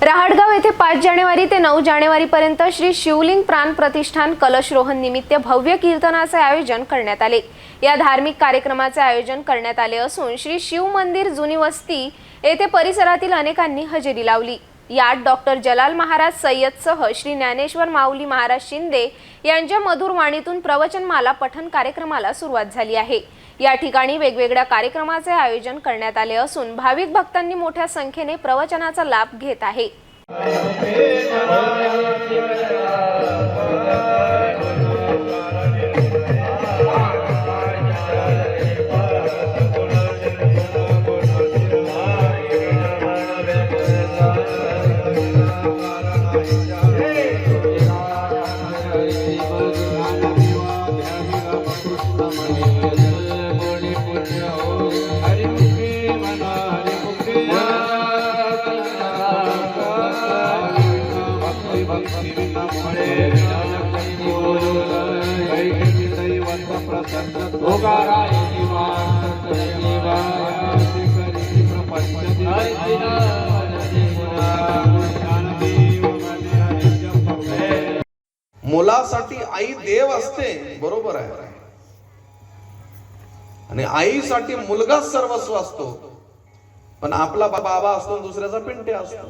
रहाटगाव येथे 5 जानेवारी ते 9 जानेवारीपर्यंत श्री शिवलिंग प्राण प्रतिष्ठान कलशरोहण निमित्त भव्य कीर्तनाचे आयोजन करण्यात आले। या धार्मिक कार्यक्रमाचे आयोजन करण्यात आले असून श्री शिव मंदिर जुनी वस्ती येथे परिसरातील अनेकांनी हजेरी लावली। यात डॉक्टर जलाल महाराज सय्यदसह श्री ज्ञानेश्वर माऊली महाराज शिंदे यांच्या मधुर वाणीतून प्रवचनमाला पठण कार्यक्रमाला सुरुवात झाली आहे। या ठिकाणी वेगवेगळ्या कार्यक्रमाचे आयोजन करण्यात आले असून भाविक भक्तांनी मोठ्या संख्येने प्रवचनाचा लाभ घेत आहे। मुलासाठी आई देव असते, बरोबर आहे, आणि आईसाठी मुलगा सर्वस्व असतो, पण आपला बाबा असतो दुसऱ्याचा पिंट्या असतो।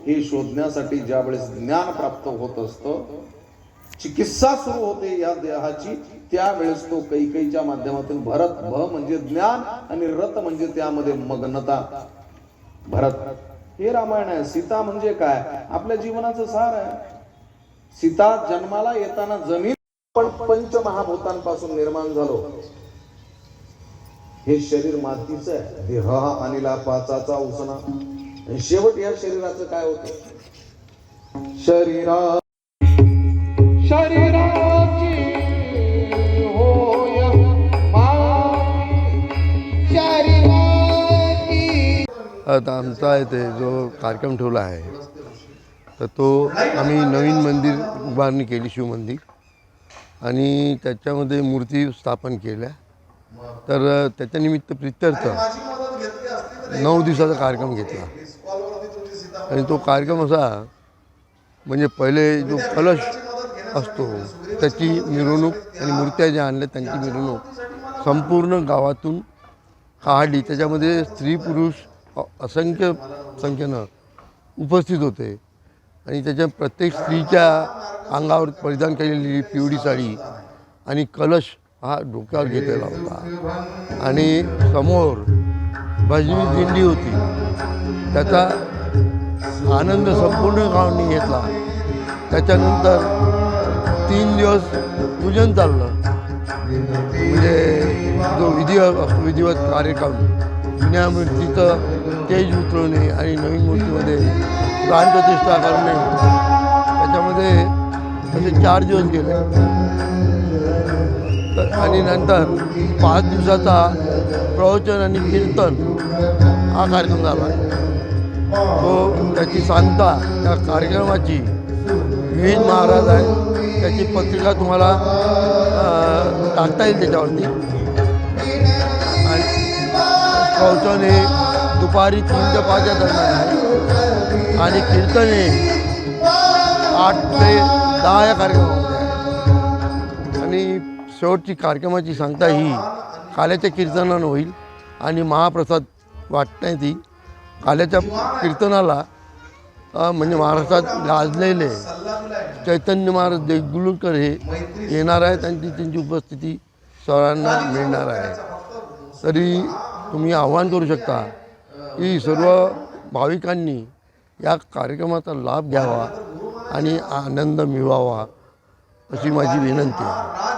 हे शोधण्यासाठी ज्या वेळेस ज्ञान प्राप्त होत असतं, चिकित्सा सुरू होते या देहाची, त्यावेळेस तो कैकेयीच्या माध्यमातून भरत, भ म्हणजे ज्ञान आणि रत म्हणजे त्यामध्ये मग्नता, भरत हे रामायण आहे। सीता म्हणजे काय? आपल्या जीवनाचं सार आहे। सीता जन्माला येताना जमीन पण पंचमहाभूतांपासून निर्माण झालो। हे शरीर मातीचं आहे, देह हा अनिला पाचाचा उसना, आणि शेवट या शरीराचं काय होतं? शरीराची होय आता आमचा इथे जो कार्यक्रम ठेवला आहे तर तो आम्ही नवीन मंदिर उभारणी केली, शिव मंदिर, आणि त्याच्यामध्ये मूर्ती स्थापन केल्या। तर त्याच्यानिमित्त प्रित्यर्थ 9 दिवसाचा कार्यक्रम घेतला, आणि तो कार्यक्रम असा म्हणजे पहिले जो कलश असतो त्याची मिरवणूक आणि मूर्त्या ज्या आणल्या त्यांची मिरवणूक संपूर्ण गावातून काढली। त्याच्यामध्ये स्त्री पुरुष असंख्य संख्येनं उपस्थित होते, आणि त्याच्या प्रत्येक स्त्रीच्या अंगावर परिधान केलेली पिवळी साडी आणि कलश हा डोक्यावर घेतलेला होता, आणि समोर भजनी दिंडी होती। त्याचा आनंद संपूर्ण गावांनी घेतला। त्याच्यानंतर 3 दिवस पूजन चाललं, म्हणजे जो विधिवत कार्यक्रम, जुन्या मूर्तीचं तेज उतरवणे आणि नवीन मूर्तीमध्ये प्राणप्रतिष्ठा करणे, त्याच्यामध्ये असे 4 दिवस गेले। आणि नंतर 5 दिवसाचा प्रवचन आणि कीर्तन हा कार्यक्रम झाला। तो त्याची सांगता त्या कार्यक्रमाची विविध महाराज आहे, त्याची पत्रिका तुम्हाला टाकता येईल त्याच्यावरती। आणि प्रवचन हे दुपारी 3 ते 5 दरम्यान आहे, आणि कीर्तन हे 8 ते 10 या कार्यक्रमामध्ये आहे। आणि शेवटची कार्यक्रमाची सांगता ही काल्याच्या कीर्तनानं होईल, आणि महाप्रसाद वाटण्यात येईल। काल्याच्या कीर्तनाला म्हणजे महाराष्ट्रात गाजलेले चैतन्य महाराज देगलूरकर हे येणार आहेत, आणि त्यांची उपस्थिती सर्वांना मिळणार आहे। तरी तुम्ही आवाहन करू शकता की सर्व भाविकांनी या कार्यक्रमाचा लाभ घ्यावा आणि आनंद मिळवावा, अशी माझी विनंती आहे।